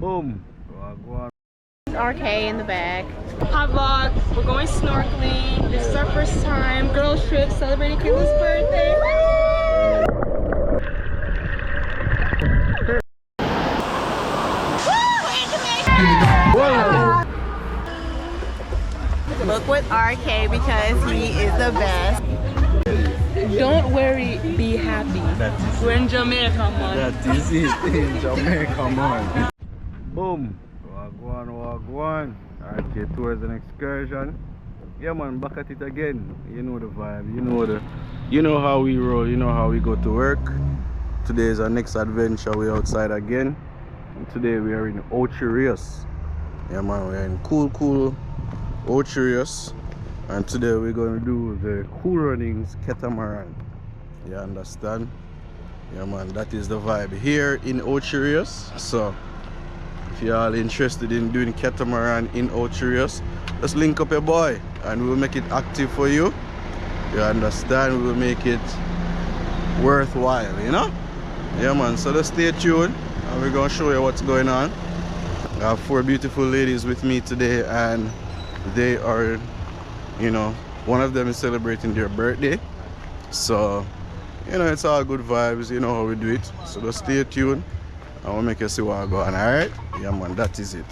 Boom. RK in the back. Hot vlog. We're going snorkeling. This is our first time. Girls trip celebrating Kayla's birthday. Look with RK because he is the best. Don't worry, be happy. We're in Jamaica, man. That is it, in Jamaica, man. Boom. Wagwan. RK tours and excursion. Yeah, man, back at it again. You know the vibe. You know how we roll. You know how we go to work. Today is our next adventure. We're outside again. And today we are in Ocho Rios. Yeah, man, we're in cool Ocho Rios. And today we're going to do the Cool Runnings Catamaran. You understand? Yeah, man, that is the vibe here in Ocho Rios. So if you're all interested in doing Catamaran in Ocho Rios, just link up your boy and we'll make it active for you. You understand? We'll make it worthwhile, you know? Yeah, man, so just stay tuned and we're going to show you what's going on. I have 4 beautiful ladies with me today and they are, you know, one of them is celebrating their birthday. So, you know, it's all good vibes. You know how we do it. So just stay tuned and we'll make you see what I go on. Alright? Yeah, man, that is it.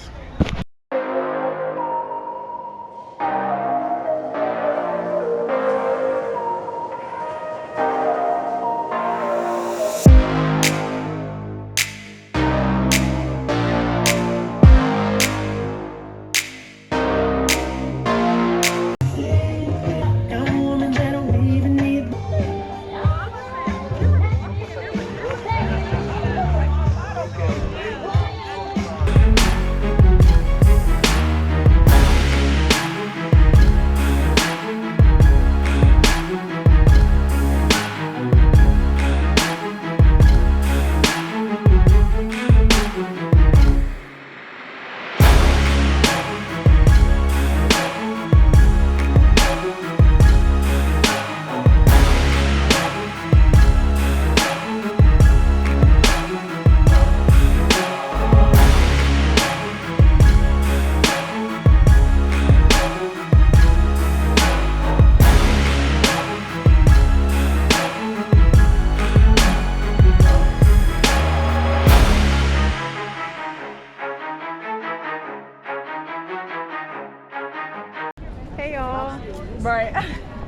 Hey y'all. Right.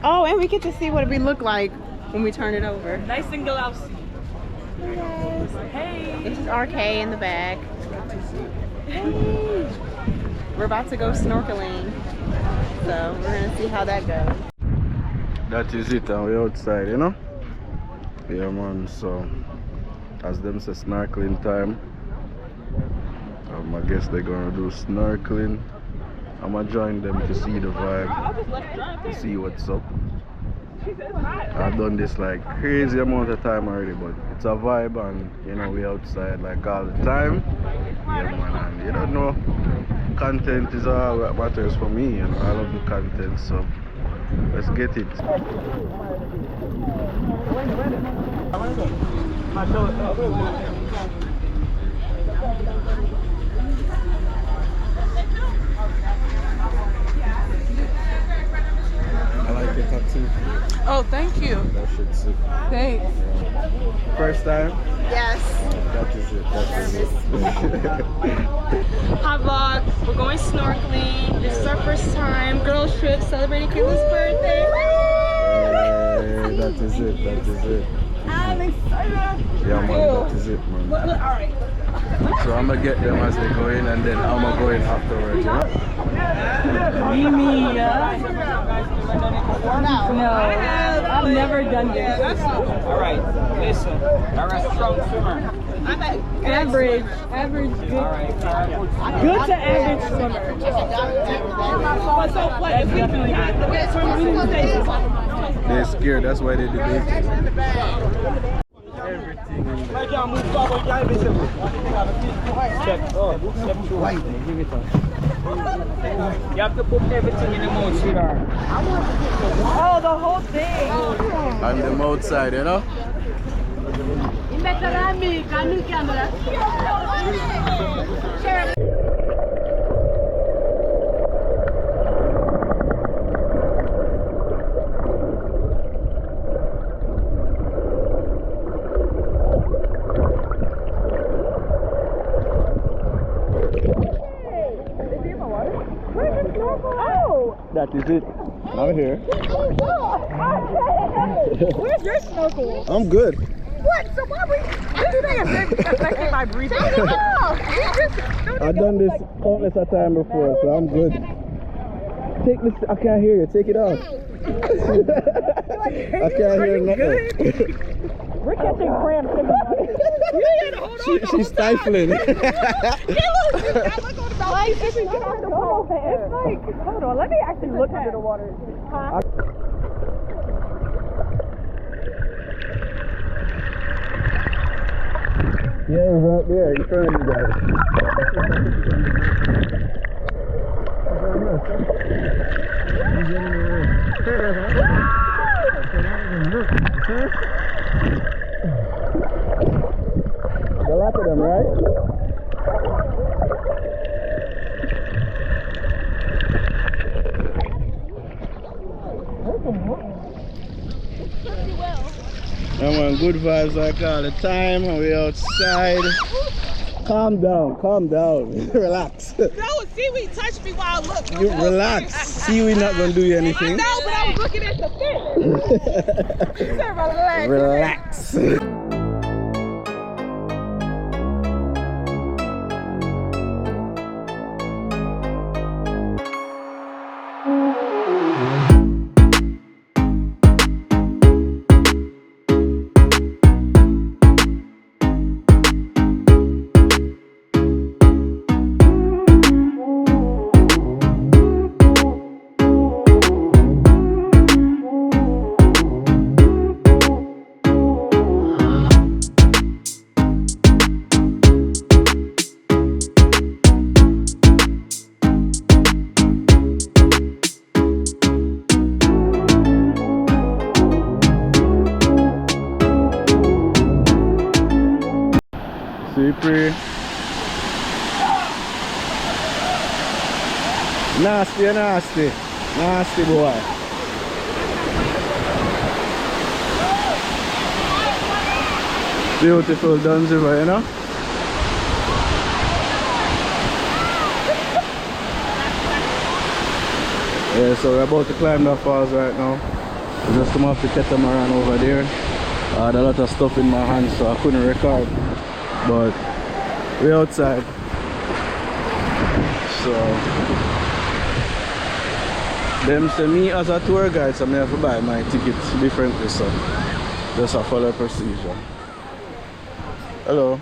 Oh, and we get to see what we look like when we turn it over. Nice and glossy. Yes. Hey. This is RK in the back. Hey. We're about to go snorkeling. So we're gonna see how that goes. That is it, and we're outside, you know? Yeah, man, so as them say snorkeling time, I guess they're gonna do snorkeling. I'm gonna join them to see the vibe, to see what's up. I've done this like crazy amount of time already, but it's a vibe and you know we outside like all the time. Yeah, man, and you don't know, content is all that matters for me, you know. I love the content, so let's get it. I like your tattoo. Oh, thank you. That shit's sick. Thanks. First time? Yes. That is it. That is it. Hot vlog. We're going snorkeling. This is our first time. Girls trip celebrating Kayla's birthday. Hey, that is it. That is it. I'm excited. Yeah, man, that is it, man. Alright. So I'm gonna get them as they go in and then I'm gonna go in afterwards, you know? No, I've never done this. Alright, listen, you're a strong swimmer. Average, good. Good to average swimmer. They're scared, that's why they debate. Everything in there. You have to put everything in the mouth, sweetheart. Oh, the whole thing. On them outside, you know? Share That is it. I'm here. Where's your snorkel? I'm good. What? So why we? This thing is affecting my breathing. I've done this countless of time before, so I'm good. Take this. I can't hear you. Take it off. I can't hear nothing. We're catching cramps. She's stifling. It's like, hold on, let me actually look under the water. Huh? Yeah, right there in front of you guys. A lot of them, right? Yeah, man, good vibes like all the time, and we outside. Calm down, relax. No, seaweed touched me while I looked. You relax. Seaweed not gonna do you anything. I know, but I was looking at the fish. You said relax. Relax. Slippery. Nasty boy. Beautiful Duns River, you know? Yeah, so we're about to climb the falls right now. We just come off the catamaran over there. I had a lot of stuff in my hands, so I couldn't record. But we're outside. So them say me as a tour guide, so I have to buy my ticket differently, so just a follow procedure. Hello.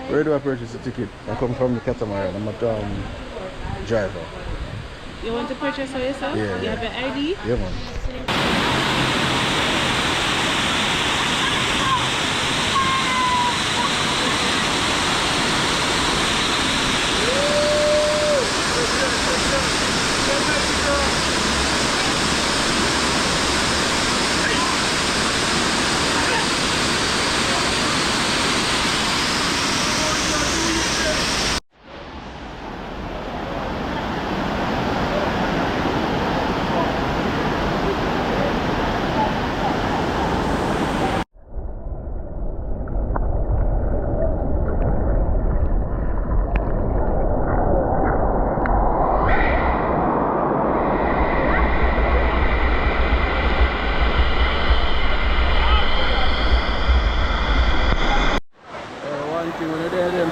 Where do I purchase the ticket? I come from the catamaran. I'm a driver. You want to purchase for yourself? Yeah. You have an ID? Yeah, man.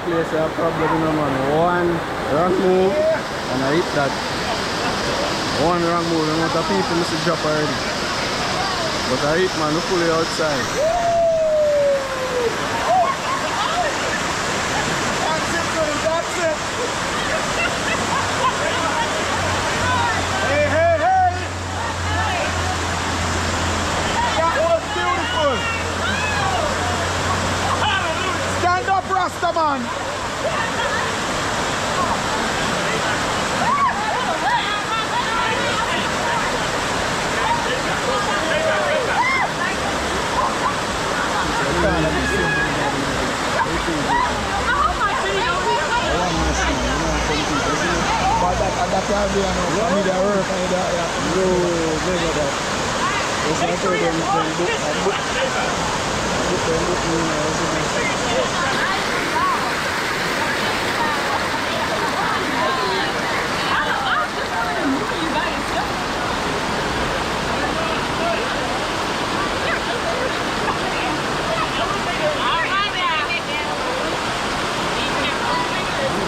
Place a problem, you know, man. One wrong move and I hit that. One wrong move, the amount of people must drop already. But I hit, man, fully outside. That's it. Hey, hey, hey! That was beautiful. Stand up, Rastaman! That's why I need to work on that. No, never that. That's what I told them.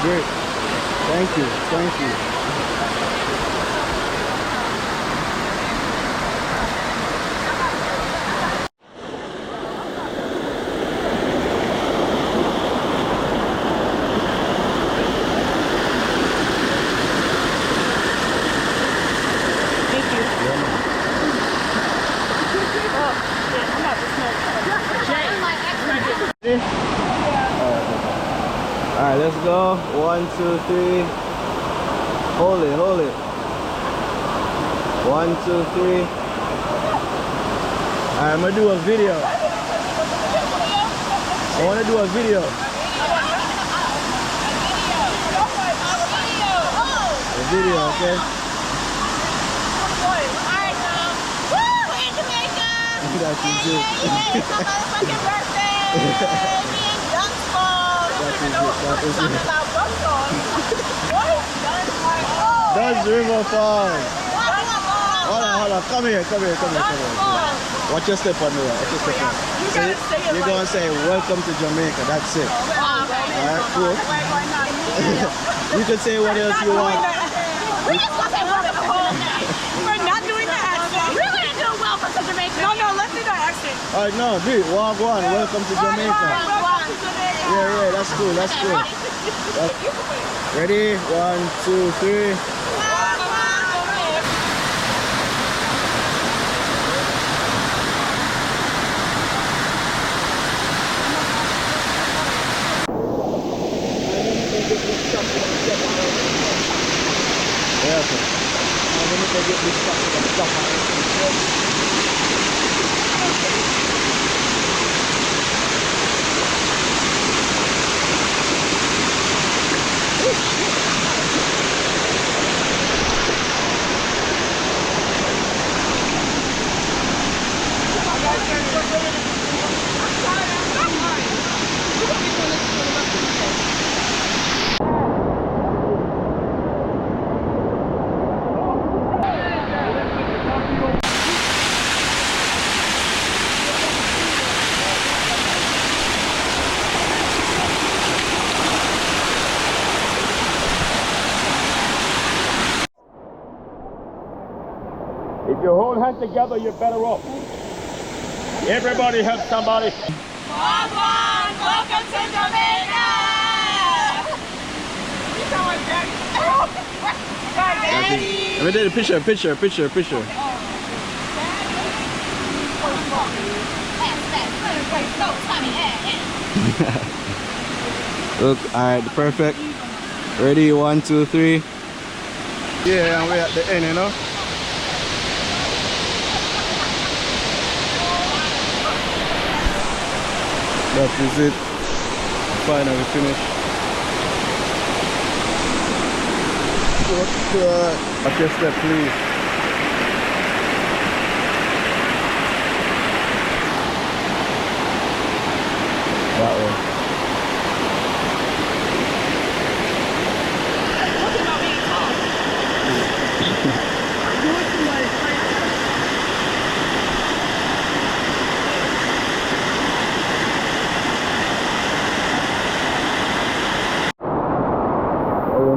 Great. Thank you. Thank you. Alright, let's go. 1, 2, 3. Hold it, hold it. 1, 2, 3. Alright, I'm gonna do a video. I wanna do a video. A video, okay? Alright, woo! We're in Jamaica! That's Hey, it's my motherfucking birthday! Me and Dunsford! That is it. About Dunsford! What? Dunsford! That's River Falls. Hold on. Come here. Watch your step on the right. Watch your step on. You're gonna say, welcome to Jamaica. That's it. Alright, cool. You can say what else you want. We're not doing the accent. We're gonna do welcome to Jamaica. No, let's do the accent. Alright, no, do it. Wagwan. Welcome to Jamaica. Yeah, that's cool. Ready? 1, 2, 3. If you hold hands together, you're better off. Everybody help somebody. Welcome to Jamaica! Let me take a picture. Look, alright, perfect. Ready, 1, 2, 3. Yeah, and we're at the end, you know. That is it. Finally finished. Watch your step, please. That one.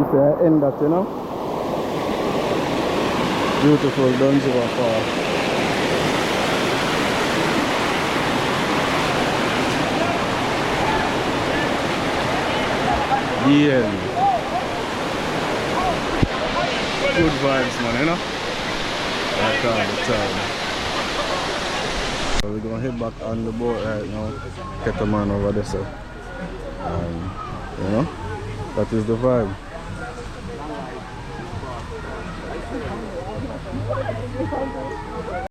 Say I end that, you know. Beautiful Dunsiva Fall. Yeah. Good vibes, man, you know. That's all the time. So we're gonna head back on the boat right now. Catamaran over there, so you know, that is the vibe.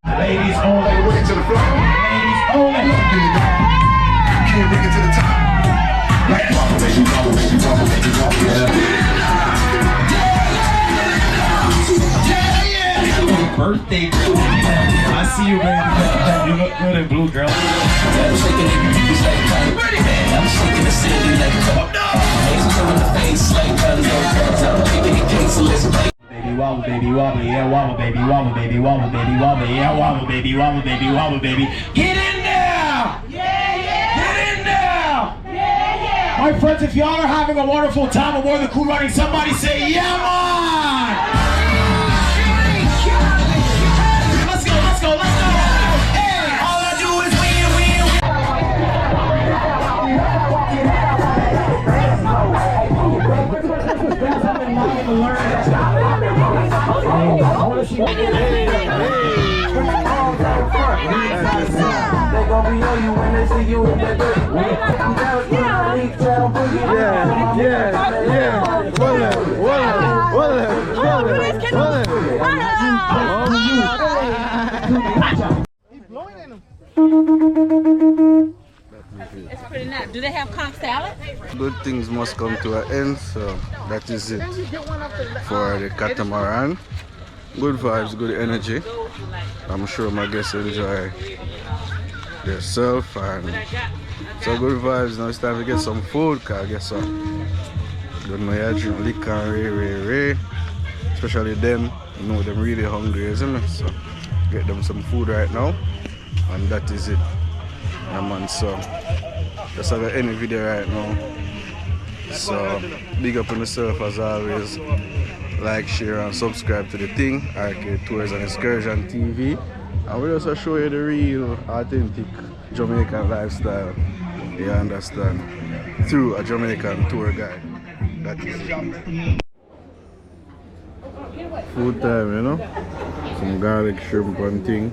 Ladies only, bring it to the floor. Ladies only. Can you bring it to the top? Like wobble, baby, wobble, baby, wobble, baby, wobble, yeah. Birthday girl. I see you, baby. You look good in blue, girl. I'm shaking the city like come up. Hands in the face like guns. I'm making it case, so let's play. Wobble, baby, wobble, yeah, wobble, baby, wobble, baby, wobble, baby, wobble, yeah, wobble, baby, wobble, baby, wobble, baby. Get in there! Yeah! Get in there! Yeah! Alright friends, if y'all are having a wonderful time aboard the Cool Running, somebody say, yeah man! Let's go, let's go, let's go! Hey, all I do is win, win, It's pretty nice. Do they have conch salad? Good things must come to an end, so that is it for the catamaran. Good vibes, good energy. I'm sure my guests enjoy themselves, and so good vibes. Now it's time to get some food, cause I guess so. Don't know you drink liquor and ray. Especially them, you know them really hungry, isn't it? So get them some food right now, and that is it. Yeah, man, so just have any video right now. So big up on yourself as always. Like, share and subscribe to the thing, Arcade Tours and Excursion TV. And we'll also show you the real authentic Jamaican lifestyle, you understand, through a Jamaican tour guide. That is it. Food time, you know? Some garlic shrimp and thing.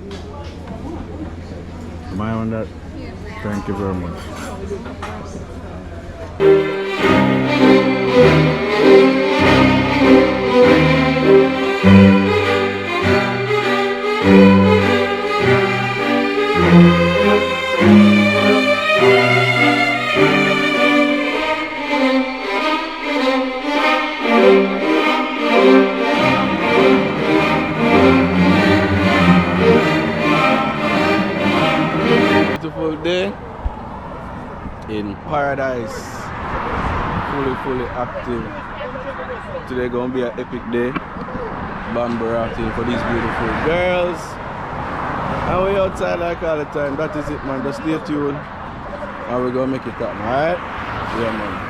Am I on that? Thank you very much. Beautiful day in paradise, fully active. Today gonna be an epic day. Bamboo Rafting for these beautiful girls, and we outside like all the time. That is it, man. Just stay tuned and we're gonna make it happen. Alright? Yeah, man.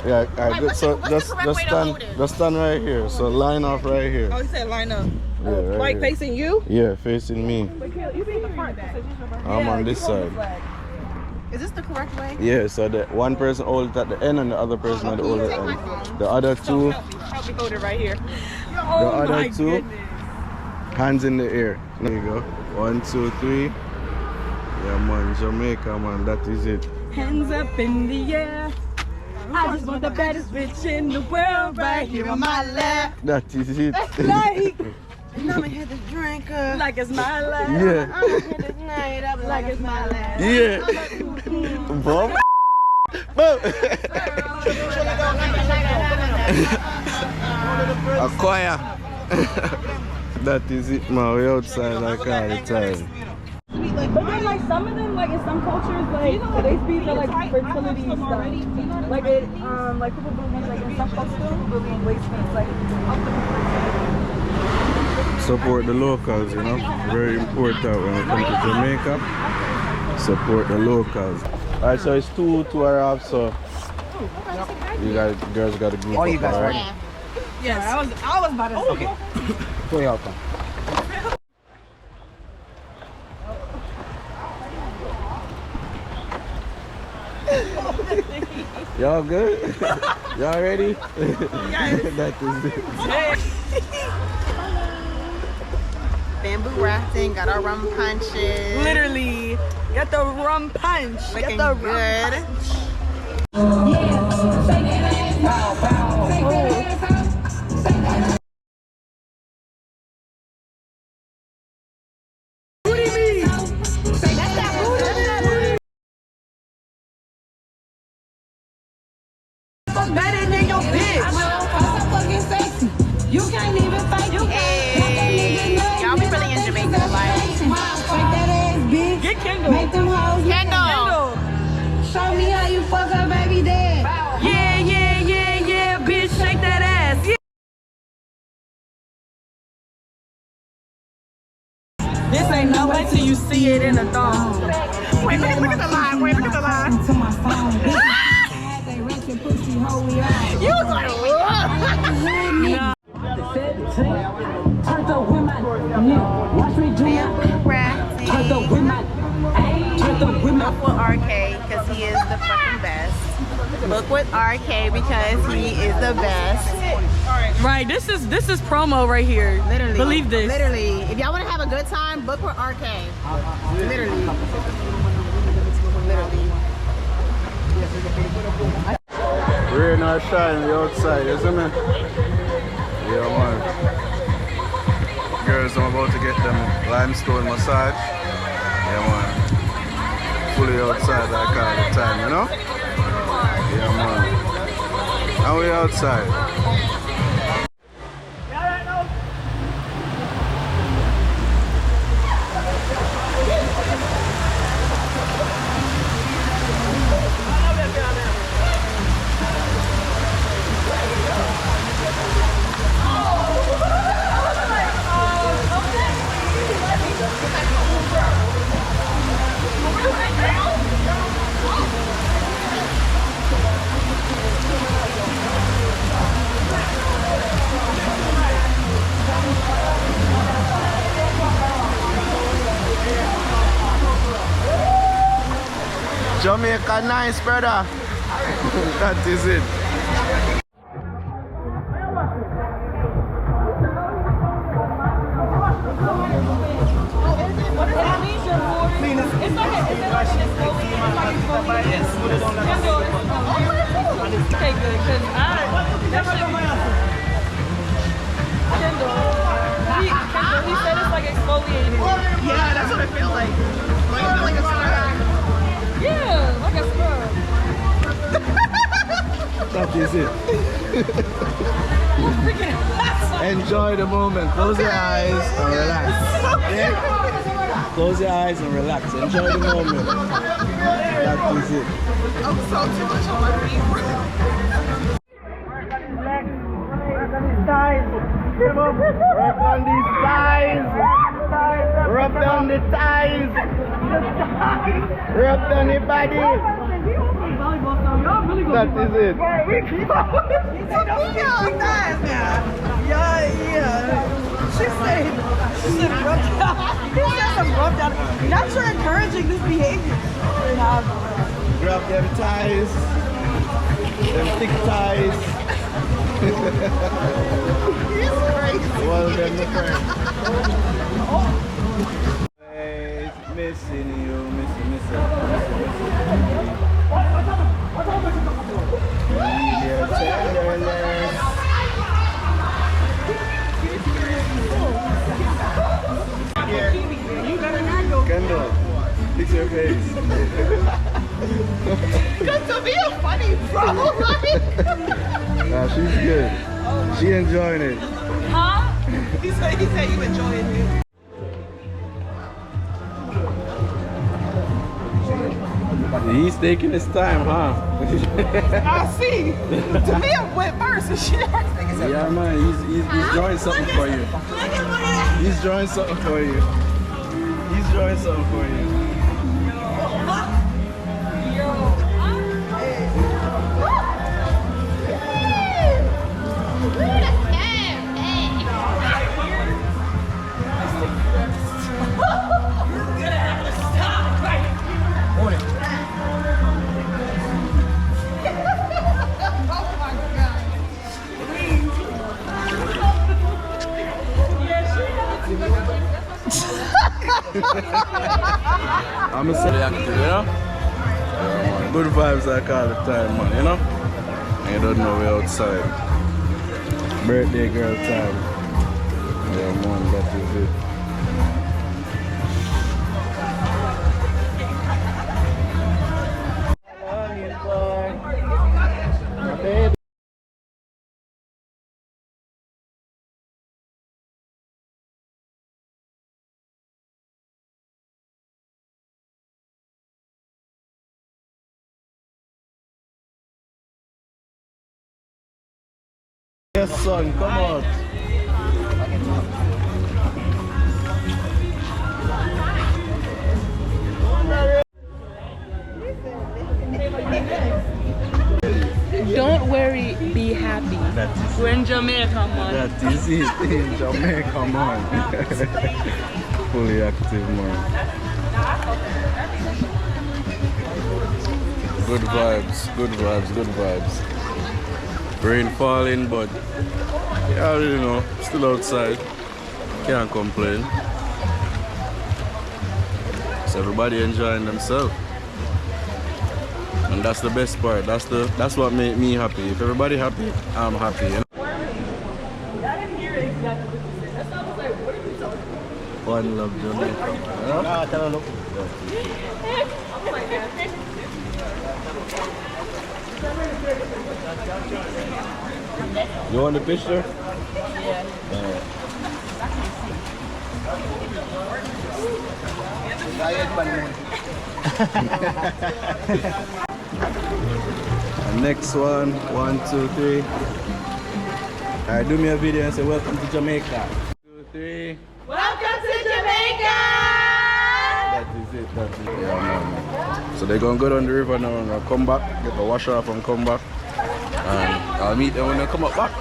Yeah, alright, good. So just stand right here. So line off right here. Oh, he said line up. Yeah, right Like here. facing you? Yeah, facing me. I'm on this side. Is this the correct way? Yeah, so the one person holds it at the end and the other person at the other end. The other two, Help me hold it right here. the other two, hands in the air. There you go. 1, 2, 3. Yeah, man, Jamaica, man, that is it. Hands up in the air. I just want the baddest bitch in the world right here on my lap. That is it. Like, I'ma hit the drink up. like it's my lap. Yeah, I'ma hit the night up Like it's my lap. yeah. Boom. Boom. A choir. That is it, man. We outside like all the time. But then, like, some of them, like, in some cultures, like, they speak of, like, fertility stuff. Like, it, like, people believe, like, in some cultures, people believe in waste things, like, Support the locals, you know. Very important when we come to Jamaica. Support the locals. Alright, so it's 2 2.5, so you guys, girls got to group up. you guys, alright? right? yes. I was about to say. Okay. So y'all come. Y'all good? Y'all ready? That is it. Bamboo rafting, got our rum punches. Literally, get the rum punch. Looking Get the good. rum punch. Better than your bitch. You can't even fight. You Hey, y'all be really in Jamaica, like. Get Kendall. Kendall. Show me how you fuck her baby dad. Yeah, bitch, shake that ass. Yeah. This ain't no way till you see it in a thong. Wait, look at the line. Wait, look at the line. To my phone. You was like, what? Bamboo Rafting. Book with RK because he is the fucking best. Book with RK because he is the best. Right, this is promo right here. Literally. Believe this. Literally. If y'all want to have a good time, book with RK. Literally. Rain or shine, we outside, isn't it? Yeah, man. Girls, I'm about to get them limestone massage. Yeah, man. Fully outside, like all the time, you know? Yeah, man. And we outside. Jamaica nice, brother. That is it. Okay, good, because he said it's like exfoliating. Yeah, that's what I feel like. Like I feel like a scrub. Yeah, like a scrub. That is it. Enjoy the moment. Close your eyes and relax. Okay? Close your eyes and relax. Enjoy the moment. That is it. I'm so too much on my feet. Rub down these thighs. Rub down the thighs. Rub down the body. That is it. She said rub down. He said some rub down. Not sure encouraging this behavior. Grab them thighs. Them thick thighs. Well done, my friend. Hey, missing you, missing. Need your tenderness. Kendall, fix your face. Because to be a funny bro, like. Nah, she's good. She enjoying it. Huh? He said you enjoying it. He's taking his time, huh? I see. To me, I went first and shit. Yeah, man, he's drawing something for you. He's drawing something for you. He's drawing something for you. I'm a reactive, you know? Yeah, good vibes like all the time, man, you know? And you don't know we're outside. Birthday girl time. Yeah, man, that is it. Yes, son, come out. Don't worry, be happy. That is We're in Jamaica, man. That is it in Jamaica, man. Fully active, man. Good vibes, good vibes, good vibes. Rain falling, but yeah, you know, still outside. Can't complain. So everybody enjoying themselves. And that's the best part. That's what made me happy. If everybody happy, I'm happy. You know? One love Jamaica. You want the picture? Next one, 1, 2, 3. Alright, do me a video and say welcome to Jamaica. 2, 3. Welcome to Jamaica! That is it, that is it. Yeah, man. So they're gonna go down the river now and come back, get the wash off and come back. And I'll meet them when they come up back.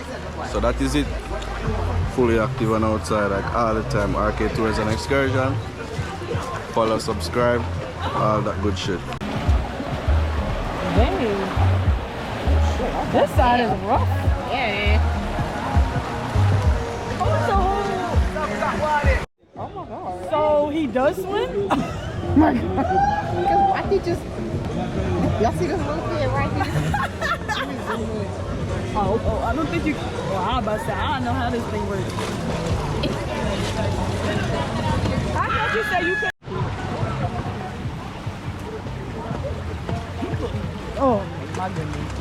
So that is it. Fully active and outside like all the time. RK Tours and Excursion. Follow, subscribe, all that good shit. Dang. This side is rough. Yeah. Oh my god. So he does swim? Because why he just... Y'all see this little kid right here? Oh, I don't think you... Well, I'm about to say, I don't know how this thing works. I thought you said you could... Oh my goodness.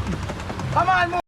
Come on, move.